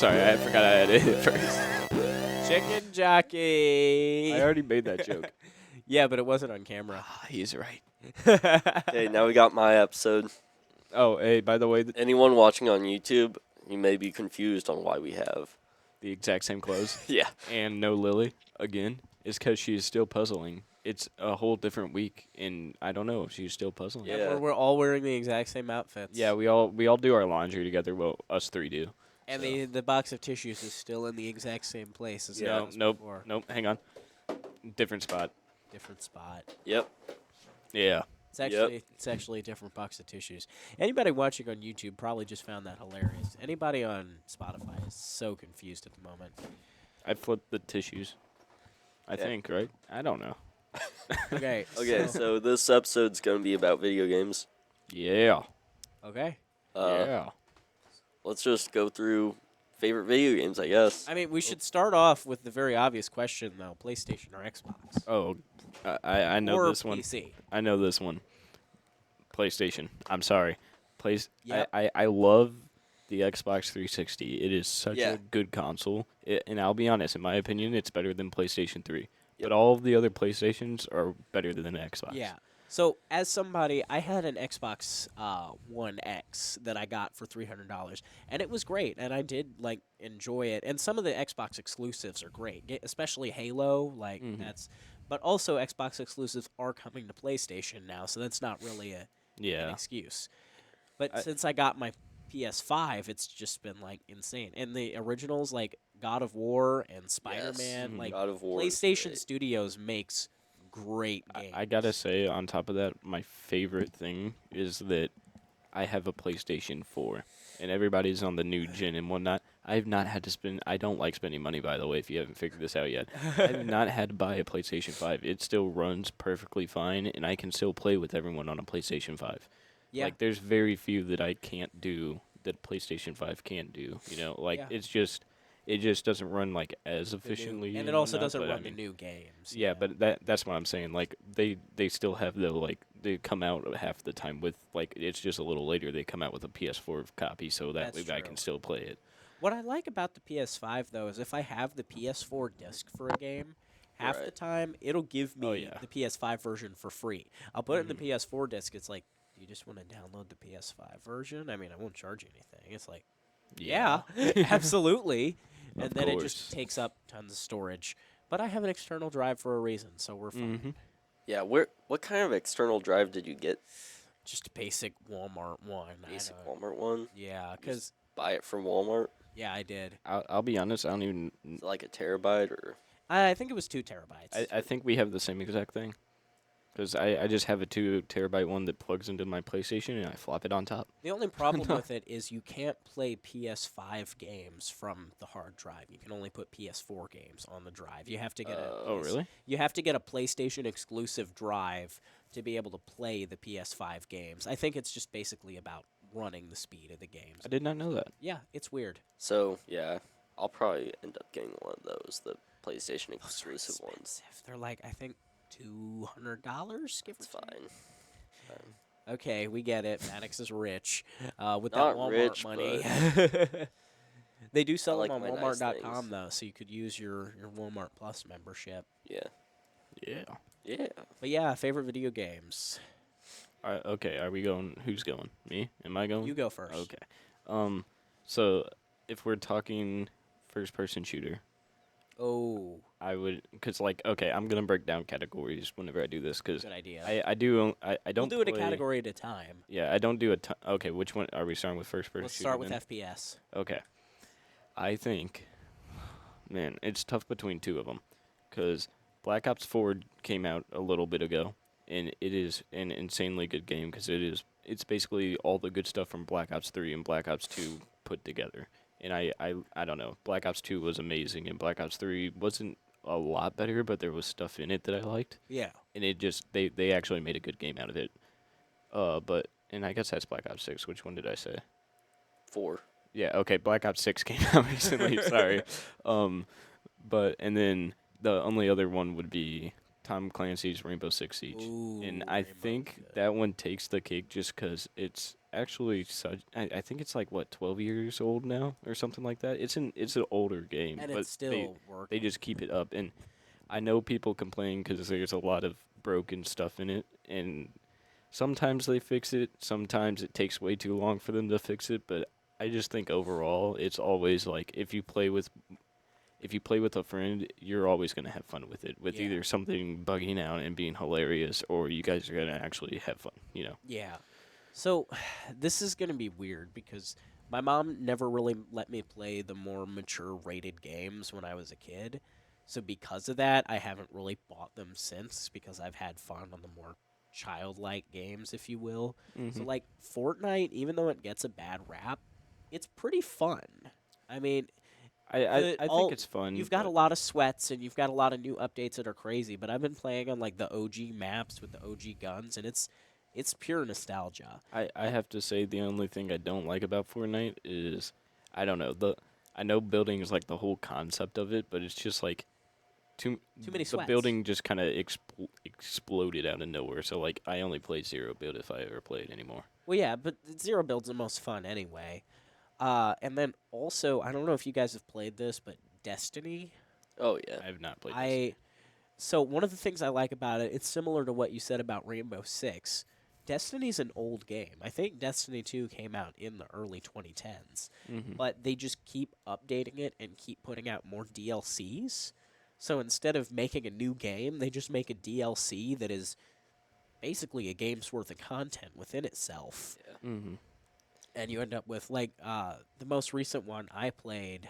Sorry, I forgot I had to hit it first. Chicken jockey. I already made that joke. Yeah, but it wasn't on camera. He's right. Okay, now we got my episode. Oh, hey, by the way, Anyone watching on YouTube, you may be confused on why we have. the exact same clothes Yeah. and no Lily again is because she's still puzzling. It's a whole different week, and I don't know if she's still puzzling. Yeah. Yeah, we're all wearing the exact same outfits. Yeah, we all do our laundry together. Well, us three do. And so. the box of tissues is still in the exact same place as it Yeah, was nope, before. nope. Hang on, different spot. Different spot. Yep. Yeah. It's actually a different box of tissues. Anybody watching on YouTube probably just found that hilarious. Anybody on Spotify is so confused at the moment. I flipped the tissues. I think, right? I don't know. Okay. Okay, so this episode's going to be about video games. Yeah. Okay. Yeah. Let's just go through favorite video games, I guess. I mean, we should start off with the very obvious question, though: PlayStation or Xbox? Oh, I know or this one. PC. I know this one. PlayStation. I'm sorry. Yep. I love the Xbox 360. It is such Yeah. a good console. And I'll be honest, in my opinion, it's better than PlayStation 3. Yep. But all of the other PlayStations are better than Xbox. Yeah. So, as somebody, I had an Xbox One X that I got for $300, and it was great, and I did enjoy it. And some of the Xbox exclusives are great, especially Halo. But also Xbox exclusives are coming to PlayStation now, so that's not really an excuse. But since I got my PS5, it's just been insane. And the originals like God of War and Spider-Man, God of War is PlayStation great. Studios makes great games. I gotta say, on top of that, my favorite thing is that I have a PlayStation 4, and everybody's on the new gen and whatnot. I've not had to spend. I don't like spending money, by the way. If you haven't figured this out yet, I've not had to buy a PlayStation 5. It still runs perfectly fine, and I can still play with everyone on a PlayStation 5. Yeah. There's very few that I can't do that PlayStation 5 can't do. Yeah. It just doesn't run as efficiently. And it also whatnot, doesn't but, run the new games. Yeah, but that's what I'm saying. They still have they come out half the time with it's just a little later they come out with a PS4 copy, so that That's way I true. can still play it. What I like about the PS5 though is if I have the PS4 disc for a game, half the Right. time it'll give me yeah. the PS5 version for free. I'll put it in the PS4 disc. It's like, do you just want to download the PS5 version? I mean, I won't charge you anything. It's like, yeah, absolutely. And Of then it course. just takes up tons of storage. But I have an external drive for a reason, so we're fine. Mm-hmm. Yeah, what kind of external drive did you get? Just a basic Walmart one. Basic Walmart one? Yeah, because Buy it from Walmart? yeah, I did. I'll be honest. I don't even. Is it like a terabyte or? I think it was 2 terabytes. I think we have the same exact thing. Because I just have a 2 terabyte one that plugs into my PlayStation and I flop it on top. The only problem with it is you can't play PS5 games from the hard drive. You can only put PS4 games on the drive. You have to get Oh, really? You have to get a PlayStation exclusive drive to be able to play the PS5 games. I think it's just basically about running the speed of the games. I did not know that. Yeah, it's weird. So, yeah, I'll probably end up getting one of those, the PlayStation exclusive ones. Expensive. They're I think $200, give or It's take. fine. Okay, we get it. Maddox is rich with Not that Walmart rich, money. They do sell I them like on my nice Walmart.com, things. though, so you could use your Walmart Plus membership. Yeah. Yeah. Yeah. But yeah, favorite video games. Okay, are we going? Who's going? Me? Am I going? You go first. Okay. So if we're talking first-person shooter, Oh, I would, because okay, I'm gonna break down categories whenever I do this, because good idea. I don't. We'll do it a play- category at a time. Yeah, I don't do a ton. Okay, which one are we starting with? First-person Let's shooter. start with then? FPS. Okay. I think, man, it's tough between two of them, because Black Ops 4 came out a little bit ago, and it is an insanely good game because it's basically all the good stuff from Black Ops 3 and Black Ops 2 put together. And I don't know, Black Ops 2 was amazing, and Black Ops 3 wasn't a lot better, but there was stuff in it that I liked, Yeah. and it just they actually made a good game out of it. And I guess that's Black Ops 6. Which one did I say? 4. Yeah, okay, Black Ops 6 came out recently, sorry. And then the only other one would be Tom Clancy's Rainbow Six Siege, and Ooh, I Rainbow, think good. that one takes the cake just because it's actually such. I think it's like what 12 years old now or something like that. It's an older game, And but it's still they working. just keep it up. And I know people complain because there's a lot of broken stuff in it, and sometimes they fix it. Sometimes it takes way too long for them to fix it. But I just think overall, it's always like if you play with a friend, you're always gonna have fun with it. With Yeah. either something bugging out and being hilarious, or you guys are gonna actually have fun. You know. Yeah. So this is going to be weird because my mom never really let me play the more mature rated games when I was a kid. So because of that, I haven't really bought them since because I've had fun on the more childlike games, if you will. So Mhm. like Fortnite, even though it gets a bad rap, it's pretty fun. I mean, I, I the I think all it's fun, you've got a but lot of sweats and you've got a lot of new updates that are crazy, but I've been playing on like the OG maps with the OG guns and it's pure nostalgia. I And have to say the only thing I don't like about Fortnite is I don't know I know building is like the whole concept of it, but it's just like too too many the sweats. building just kind of exploded out of nowhere. So like I only play zero build if I ever play it anymore. Well, yeah, but zero build's the most fun anyway. And then also, I don't know if you guys have played this, but Destiny. Oh yeah. I have not played this. I So one of the things I like about it, it's similar to what you said about Rainbow Six. Destiny's an old game. I think Destiny 2 came out in the early 2010s, Mhm. but they just keep updating it and keep putting out more DLCs. So instead of making a new game, they just make a DLC that is basically a game's worth of content within itself. Yeah. Mhm. And you end up with like the most recent one I played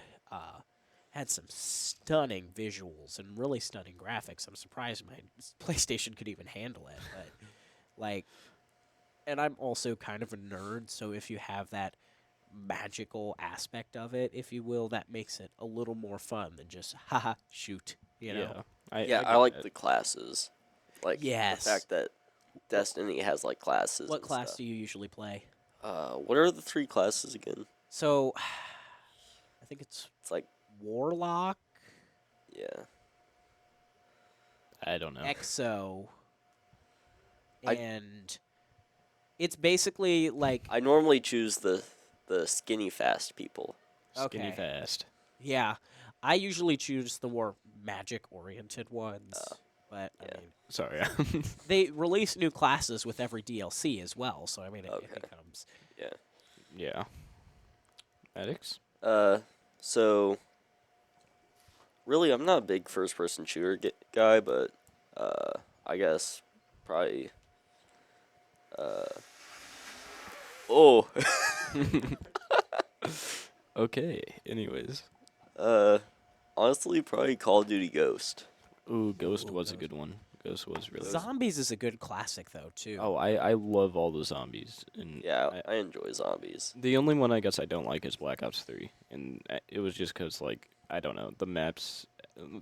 had some stunning visuals and really stunning graphics. I'm surprised my PlayStation could even handle it, but like, and I'm also kind of a nerd, so if you have that magical aspect of it, if you will, that makes it a little more fun than just haha shoot, you know. Yeah. I Yeah, I get like that. the classes. Like the Yes. fact that Destiny has like classes What and class stuff. do you usually play? What are the three classes again? So, I think it's It's like Warlock, yeah. I don't know. Exo, I and it's basically like I normally choose the skinny fast people. Skinny okay, fast. yeah. I usually choose the more magic oriented Uh, ones, but I yeah. mean, Sorry. they release new classes with every DLC as well, so I mean, it Okay. becomes Yeah. yeah. Medics. Uh, so really, I'm not a big first person shooter guy, but I guess probably uh oh Okay. Anyways. uh honestly probably Call of Duty Ghost. Ooh, Ghost ooh, was a those. good one. Ghost was really. Zombies is a good classic though too. Oh, I love all the zombies, and Yeah, I enjoy zombies. the only one I guess I don't like is Black Ops 3, and it was just because like I don't know the maps.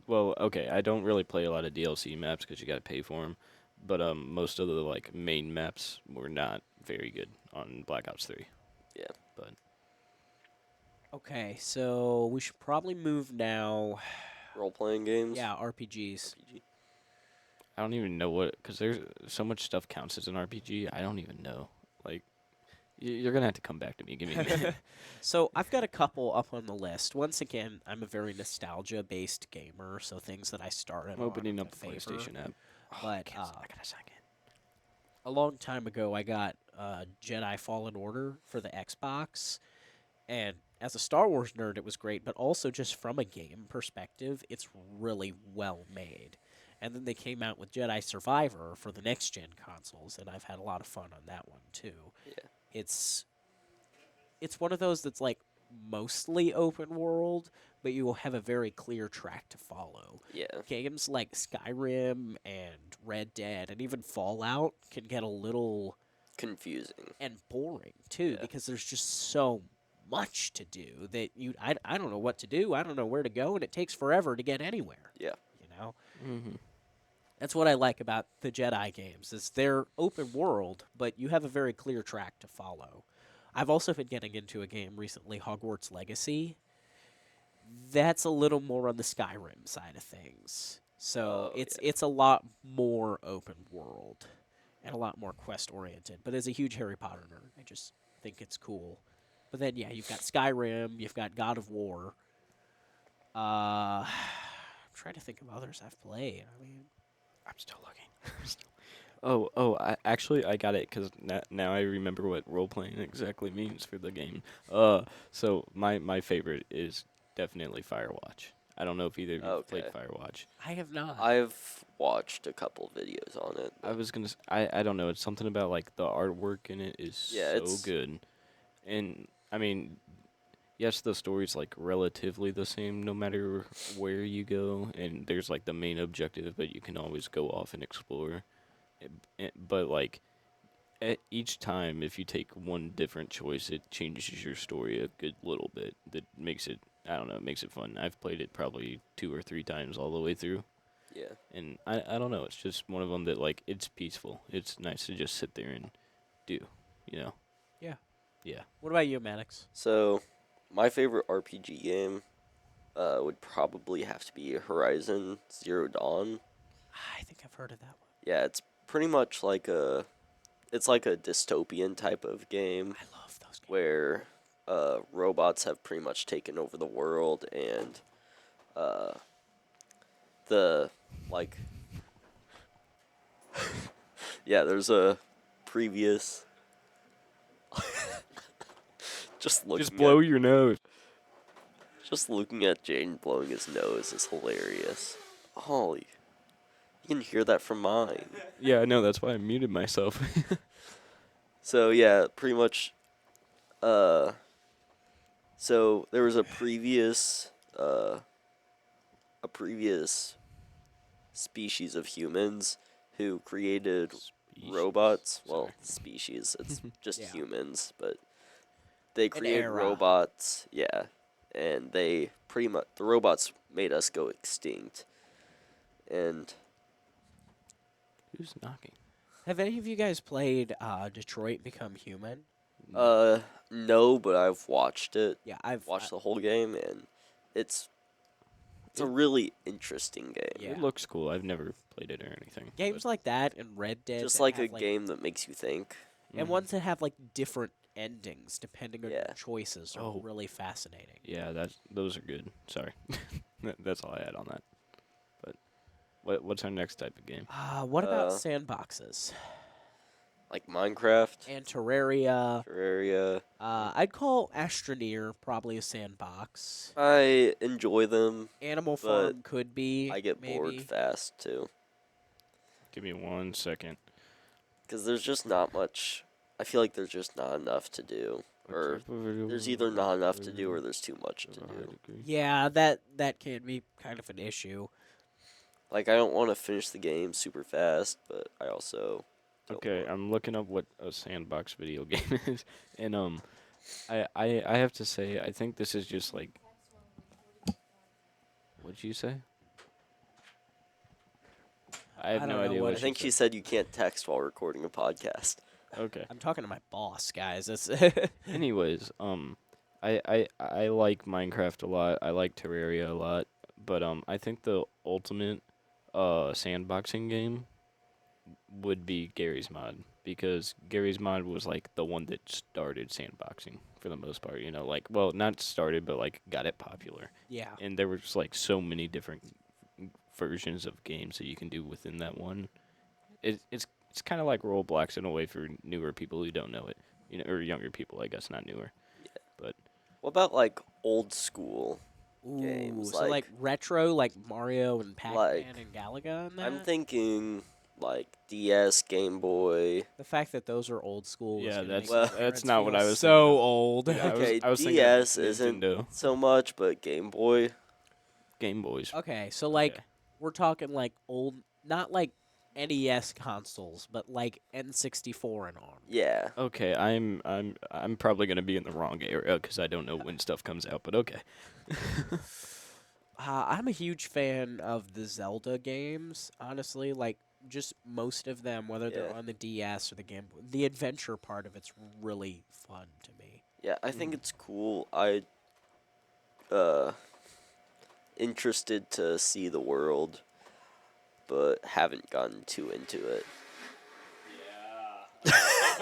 Well, okay, I don't really play a lot of DLC maps because you got to pay for them, but most of the like main maps were not very good on Black Ops 3. Yeah. But Okay, so we should probably move now. Role playing games. Yeah, RPGs. RPG. I don't even know what because there's so much stuff counts as an RPG. I don't even know. Like you're gonna have to come back to me. Give me a minute. So I've got a couple up on the list. Once again, I'm a very nostalgia-based gamer, so things that I started I'm on opening up I the favor. PlayStation app. Oh, But I gotta sign in. a long time ago, I got Jedi Fallen Order for the Xbox, and as a Star Wars nerd, it was great. But also, just from a game perspective, it's really well made. And then they came out with Jedi Survivor for the next gen consoles, and I've had a lot of fun on that one too. Yeah. It's it's one of those that's like mostly open world, but you will have a very clear track to follow. Yeah. Games like Skyrim and Red Dead and even Fallout can get a little Confusing. and boring too Yeah. because there's just so much to do that I don't know what to do. I don't know where to go and it takes forever to get anywhere, Yeah. you know? Mm-hmm. That's what I like about the Jedi games is they're open world, but you have a very clear track to follow. I've also been getting into a game recently, Hogwarts Legacy. That's a little more on the Skyrim side of things. So Oh, it's a lot more open world and a lot more quest oriented. But as a huge Harry Potter nerd, I just think it's cool. But then yeah, you've got Skyrim, you've got God of War. I'm trying to think of others I've played. I mean, I'm still looking. Actually, I got it because now I remember what role playing exactly means for the game. So my favorite is definitely Firewatch. I don't know if either of you have played Okay. Firewatch. I have not. I've watched a couple videos on it. I But was gonna. I don't know. It's something about like the artwork in it is yeah, so good, and I mean, yes, the story's like relatively the same no matter where you go, and there's like the main objective, but you can always go off and explore. But like each time, if you take one different choice, it changes your story a good little bit. That makes it, I don't know, it makes it fun. I've played it probably 2 or 3 times all the way through, yeah. and I don't know. It's just one of them that like it's peaceful. It's nice to just sit there and do, you know. Yeah. Yeah. What about you, Maddox? So, my favorite RPG game would probably have to be Horizon Zero Dawn. I think I've heard of that one. Yeah, it's pretty much like it's like a dystopian type of game I love those games. where robots have pretty much taken over the world, and uh, the like yeah, there's a previous just Just looking blow at your nose. just looking at Jaden blowing his nose is hilarious. Holy, you can hear that from mine. Yeah, I know. That's why I muted myself. So yeah, pretty much. Uh, so there was a previous species of humans who created robots. Well, Sorry. species. It's just Yeah. humans, but they An created era. robots. Yeah, and they pretty much the robots made us go extinct. And Who's knocking? Have any of you guys played Detroit Become Human? no, but I've watched it. Yeah, I've Watched the whole game, and it's a It- really interesting game. Yeah. It looks cool. I've never played it or anything. games like that and Red Dead Just that like a have, like, game that makes you think. and Mhm. ones that have like different endings depending on your Yeah. choices are Oh. really fascinating. Yeah, those are good. Sorry, that's all I had on that. But what's our next type of game? What about Uh, sandboxes Like Minecraft, and Terraria? Terraria. I'd call Astroneer probably a sandbox. I enjoy them. Animal But Farm could be. I get maybe. bored fast too. Give me 1 second. Because there's just not much. I feel like there's just not enough to do. Or there's either not enough to do or there's too much to do. Yeah, that can be kind of an issue. Like, I don't want to finish the game super fast, but I also. don't Okay, want- I'm looking up what a sandbox video game is, and I have to say I think this is just like. What'd you say? I have I no don't know idea what what I think she said. said you can't text while recording a podcast. Okay. I'm talking to my boss, guys. It's Anyways, I like Minecraft a lot. I like Terraria a lot, but I think the ultimate sandboxing game would be Gary's Mod because Gary's Mod was like the one that started sandboxing for the most part. You know, like well, not started, but like got it popular. yeah. And there was like so many different versions of games that you can do within that one. It's kind of like Roblox in a way for newer people who don't know it, you know, or younger people, I guess, not newer. But What about, like, old school Ooh, games? so like retro, like Mario and Pac-Man like, and Galaga and that. I'm thinking, like, DS, Game Boy. The fact that those are old school. Yeah, is gonna that's- make my that's parents not what feel I was so thinking of. old. Yeah, Okay, I was thinking of DS isn't Nintendo. so much, but Game Boy. Game Boys. Okay, so like Okay. we're talking like old, not like NES consoles, but like N64 and on. Yeah. Okay, I'm probably gonna be in the wrong area because I don't know when stuff comes out. But okay. I'm a huge fan of the Zelda games, honestly. Like, just most of them, whether they're Yeah. on the DS or the Game Boy. The adventure part of it's really fun to me. Yeah, I think Mhm. it's cool. Interested to see the world but haven't gotten too into it. Yeah.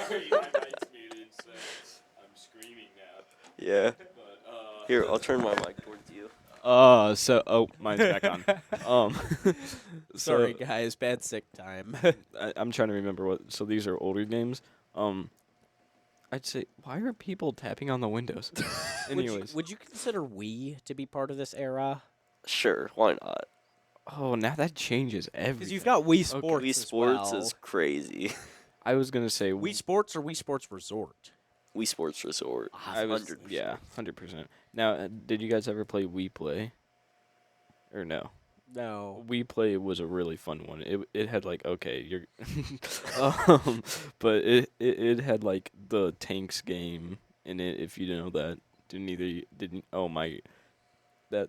Sorry, my mic's muted, so I'm screaming now. Yeah. But, Here, I'll turn my mic towards you. Mine's back on. Um, Sorry, so guys. Bad sick time. I'm trying to remember what. So these are older games. I'd say, why are people tapping on the windows? Anyways, Would you consider Wii to be part of this era? Sure, why not? oh, now that changes Because everything. you've got Wii Okay. Sports Wii as Sports well. is crazy. I was gonna say Wii Sports or Wii Sports Resort? Wii Sports Resort. I was 100%. yeah, 100%. Now, did you guys ever play Wii Play? Or no? No. Wii Play was a really fun one. It had like okay, you're but it had like the tanks game in it. If you know that, didn't oh my that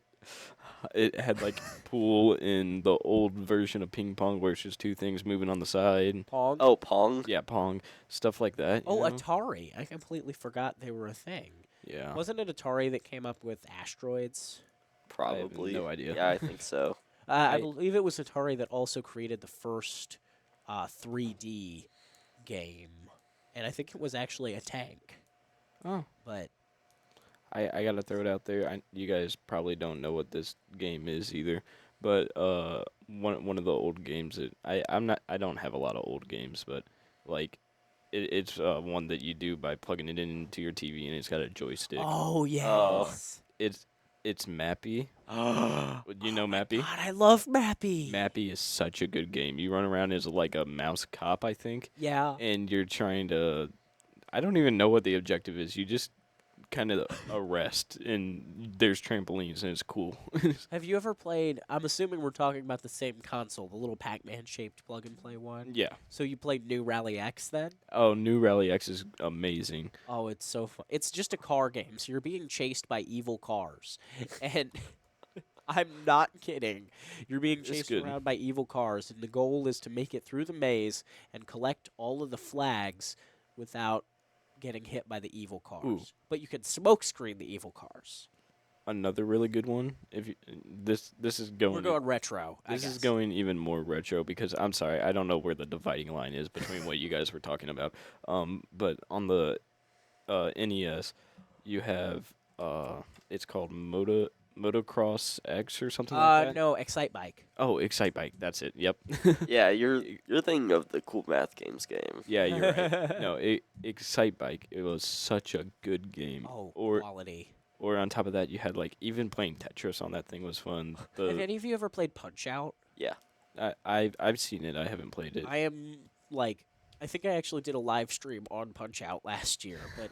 it had like pool in the old version of ping pong where it's just two things moving on the side. Pong? Oh, Pong? Yeah, pong stuff like that. Oh, you know? Atari. I completely forgot they were a thing. Yeah. Wasn't it Atari that came up with Asteroids? Probably. no idea. Yeah, I think so. I I- believe it was Atari that also created the first 3D game. And I think it was actually a tank. Oh. But I gotta throw it out there. You guys probably don't know what this game is either, but one of the old games that I don't have a lot of old games, but like it's one that you do by plugging it into your TV and it's got a joystick. oh yes. It's Mappy. Oh, You know Mappy? God, I love Mappy. Mappy is such a good game. You run around as like a mouse cop, I think, Yeah. and you're trying to. I don't even know what the objective is. You just kind of arrest, and there's trampolines, and it's cool. Have you ever played? I'm assuming we're talking about the same console, the little Pac-Man shaped plug and play one. Yeah. So you played New Rally X then? Oh, New Rally X is amazing. Oh, it's so fun. It's just a car game, so you're being chased by evil cars. And I'm not kidding. You're being It's chased good. around by evil cars, and the goal is to make it through the maze and collect all of the flags without getting hit by the evil cars. Ooh. But you can smoke screen the evil cars. Another really good one. If you, this is going. We're going retro. I This is guess. going even more retro because I'm sorry, I don't know where the dividing line is between what you guys were talking about. But on the NES, you have it's called Motocross X or something like that. No, Excite Bike. Oh, Excite Bike. That's it. Yep. Yeah, you're thinking of the Cool Math Games game. Yeah, you're right. No, Excite Bike. It was such a good game. Oh, Or quality. on top of that, you had like even playing Tetris on that thing was fun. Have any of you ever played Punch Out? Yeah. I've seen it. I haven't played it. I am like, I think I actually did a live stream on Punch Out last year, but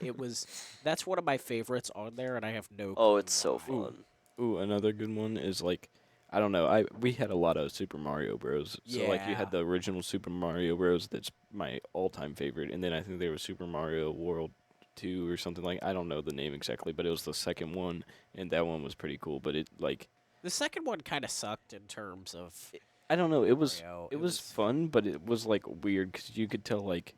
that's one of my favorites on there, and I have no. Oh, clue it's so why. fun. Ooh, another good one is like, I don't know. We had a lot of Super Mario Bros. So like you Yeah. had the original Super Mario Bros. That's my all-time favorite, and then I think there was Super Mario World 2 or something like. I don't know the name exactly, but it was the second one, and that one was pretty cool. But it like The second one kind of sucked in terms of. I don't know. It was Mario. it was fun, but it was like weird because you could tell like.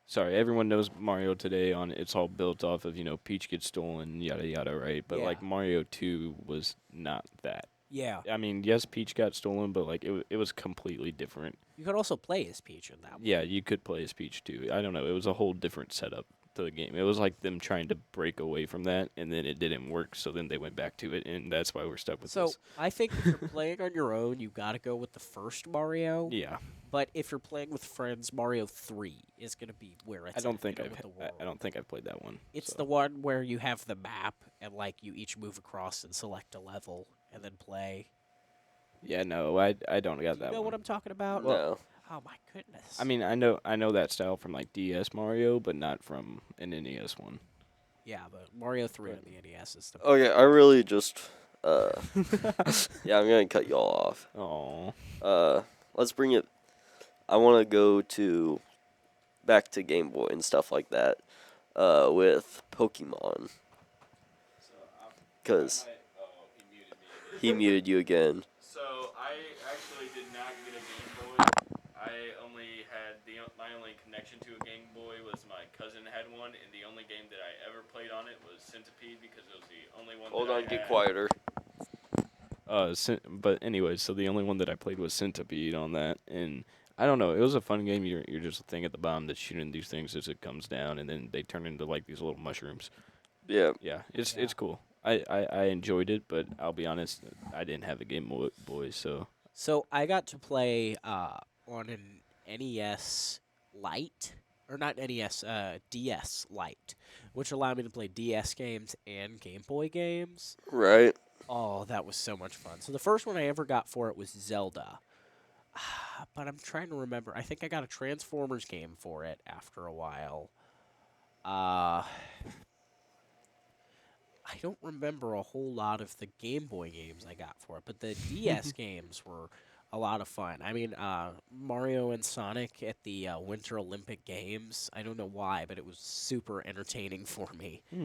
Sorry, everyone knows Mario today. It's all built off of Peach gets stolen, yada yada, right? But Yeah. like Mario 2 was not that. Yeah. I mean, yes, Peach got stolen, but like it was completely different. You could also play as Peach in that one. Yeah, you could play as Peach too. I don't know. It was a whole different setup to the game. It was like them trying to break away from that, and then it didn't work. So then they went back to it, and that's why we're stuck with So this. I think if you're playing on your own, you got to go with the first Mario. Yeah, But if you're playing with friends, Mario 3 is going to be where it's. I don't at, think with the world. I don't think I've played that one. It's so. the one where you have the map and like you each move across and select a level and then play. Yeah, no, I don't got Do that you know one. what I'm talking about? No. Oh my goodness. I mean, I know that style from like DS Mario, but not from an NES one. yeah, but Mario 3 on the NES is the. Okay, I really just yeah, I'm gonna cut y'all off. Oh, Let's bring it. I want to go to back to Game Boy and stuff like that. With Pokemon, because he muted you again. So I actually did not get a Game Boy. I only had my only connection to a Game Boy was my cousin had one, and the only game that I ever played on it was Centipede because it was the only one. Hold that on, I get had. quieter. But anyway, so the only one that I played was Centipede on that, and I don't know. It was a fun game. You're just a thing at the bottom that's shooting these things as it comes down, and then they turn into like these little mushrooms. Yeah. Yeah, it's Yeah. it's cool. I enjoyed it, but I'll be honest, I didn't have a Boy, so So I got to play on an NES Lite, or not NES, DS Lite, which allowed me to play DS games and Game Boy games. Right. Oh, that was so much fun. So the first one I ever got for it was Zelda. But I'm trying to remember. I think I got a Transformers game for it after a while. Uh, I don't remember a whole lot of the Game Boy games I got for it, but the DS games were a lot of fun. I mean, Mario and Sonic at the Winter Olympic Games. I don't know why, but it was super entertaining for me. Hmm.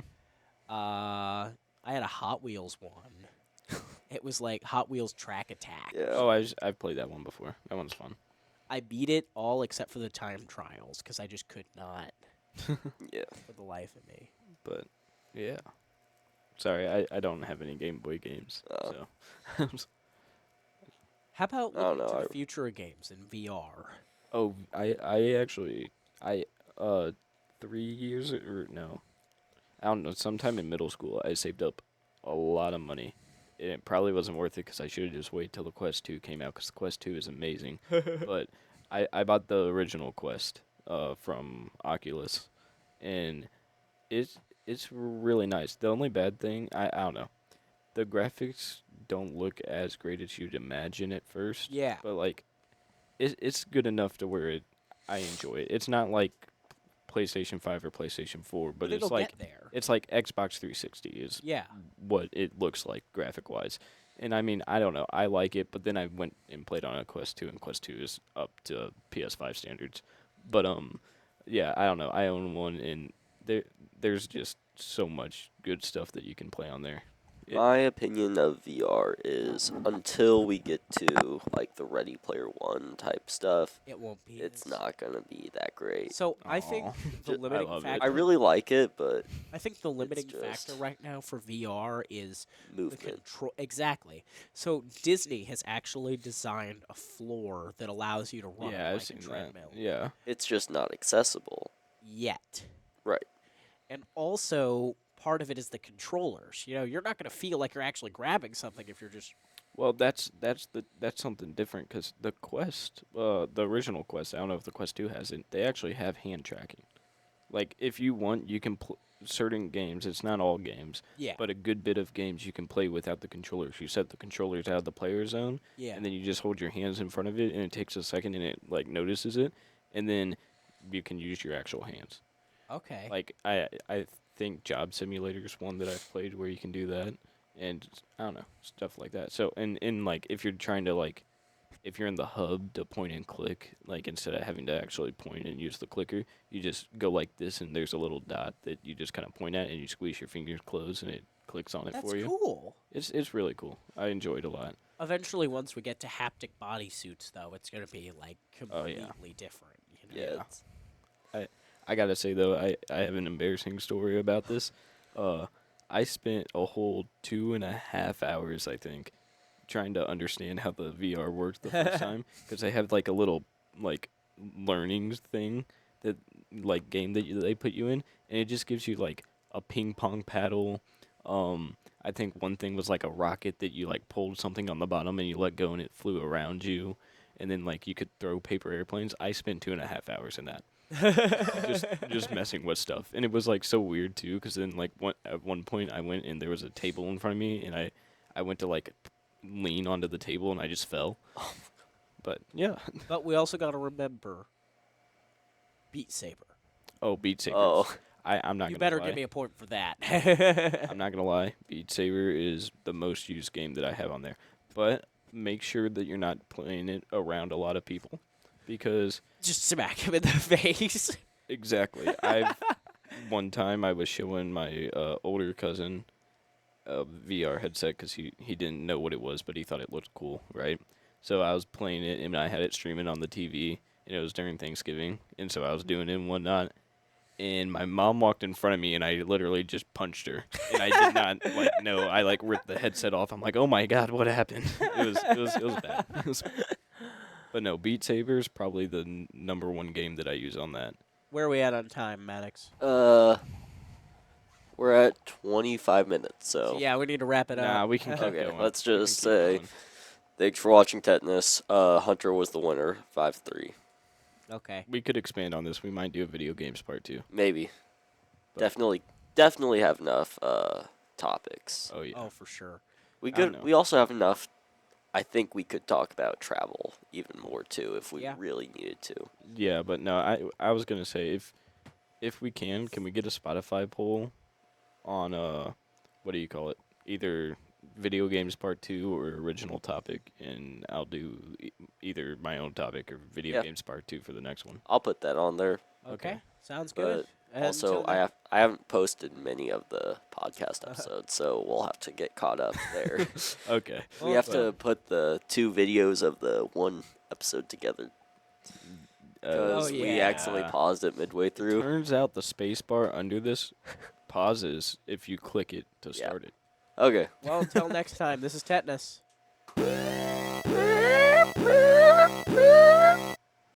I had a Hot Wheels one. It was like Hot Wheels Track Attack. Yeah. oh, I've played that one before. That one's fun. I beat it all except for the time trials because I just could not Yeah. for the life of me. But yeah, sorry, I don't have any Game Boy games. Oh. So How about I don't looking to know, the future of games in VR? oh, I actually I 3 years or no, I don't know. Sometime in middle school, I saved up a lot of money. And it probably wasn't worth it because I should have just waited till the Quest 2 came out because the Quest 2 is amazing. But I bought the original Quest from Oculus, and it's it's really nice. The only bad thing, I don't know, the graphics don't look as great as you'd imagine at first. Yeah. But like, it's good enough to where I enjoy it. It's not like PlayStation 5 or PlayStation 4, but But it'll it's like get there. it's like Xbox 360 is Yeah. what it looks like graphic wise. And I mean, I don't know, I like it, but then I went and played on a Quest 2, and Quest 2 is up to PS5 standards. But yeah, I don't know. I own one, and there's just so much good stuff that you can play on there. My opinion of VR is until we get to like the Ready Player One type stuff, It won't be. it's as- not gonna be that great. So I think Aw. the Ju- I limiting love it. factor. I really like it, but I think the limiting just factor right now for VR is the movement. control. Exactly. So Disney has actually designed a floor that allows you to run Yeah, on I've like seen a that. treadmill. Yeah. It's just not accessible. Yet. Right. And also, part of it is the controllers. You know, you're not going to feel like you're actually grabbing something if you're just. Well, that's something different because the Quest, the original Quest. I don't know if the Quest 2 has it. They actually have hand tracking. Like if you want, you can certain games. It's not all games, Yeah. but a good bit of games you can play without the controllers. You set the controllers out of the player zone, Yeah. and then you just hold your hands in front of it, and it takes a second, and it like notices it, and then you can use your actual hands. Okay. Like I think Job Simulator is one that I've played where you can do that, and I don't know, stuff like that. So and like if you're trying to like if you're in the hub to point and click, like instead of having to actually point and use the clicker, you just go like this, and there's a little dot that you just kind of point at, and you squeeze your fingers closed, and it clicks on it That's for you. cool. It's really cool. I enjoy it a lot. Eventually, once we get to haptic bodysuits, though, it's going to be like Oh, yeah. completely different. You know? Yeah. Yeah. it's- I gotta say though, I have an embarrassing story about this. I spent a whole 2.5 hours, I think, trying to understand how the VR worked the first time because they have like a little like learning thing that like game that they put you in, and it just gives you like a ping pong paddle. I think one thing was like a rocket that you like pulled something on the bottom and you let go and it flew around you, and then like you could throw paper airplanes. I spent 2.5 hours in that just messing with stuff, and it was like so weird too because then like at one point I went and there was a table in front of me, and I went to like lean onto the table and I just fell. But yeah. But we also got to remember Beat Saber. Oh, Beat Saber. Oh, I'm not You gonna better lie. give me a point for that. I'm not gonna lie. Beat Saber is the most used game that I have on there. But make sure that you're not playing it around a lot of people, because Just smack him in the face. exactly. One time I was showing my older cousin a VR headset because he didn't know what it was, but he thought it looked cool, right? So I was playing it, and I had it streaming on the TV, and it was during Thanksgiving, and so I was doing it and whatnot. and my mom walked in front of me, and I literally just punched her, and I did not know. I ripped the headset off. I'm like, oh my god, what happened? It was bad. But no, Beat Saber is probably the number one game that I use on that. Where are we at on time, Maddox? We're at 25 minutes, so Yeah, we need to wrap it up. Nah, we can keep okay. going. Let's We can just keep say going. thanks for watching Tetanus. Hunter was the winner, 5-3. Okay. We could expand on this. We might do a video games part 2. Maybe. But- Definitely have enough topics. Oh yeah. Oh, for sure. We I don't could. know. We also have enough. I think we could talk about travel even more too if we Yeah. really needed to. Yeah, but no, I was gonna say if we can we get a Spotify poll on what do you call it? Either video games part 2 or original topic, and I'll do either my own topic or video Yeah. games part 2 for the next one. I'll put that on there. Okay. Okay. Sounds But good. Also, Until I haven't posted many of the podcast episodes, so we'll have to get caught up there. Okay. We have to put the 2 videos of the one episode together because we yeah. accidentally paused it midway through. Turns out the space bar under this pauses if you click it to Yeah. start it. Okay. Well, until next time, this is Tetanus.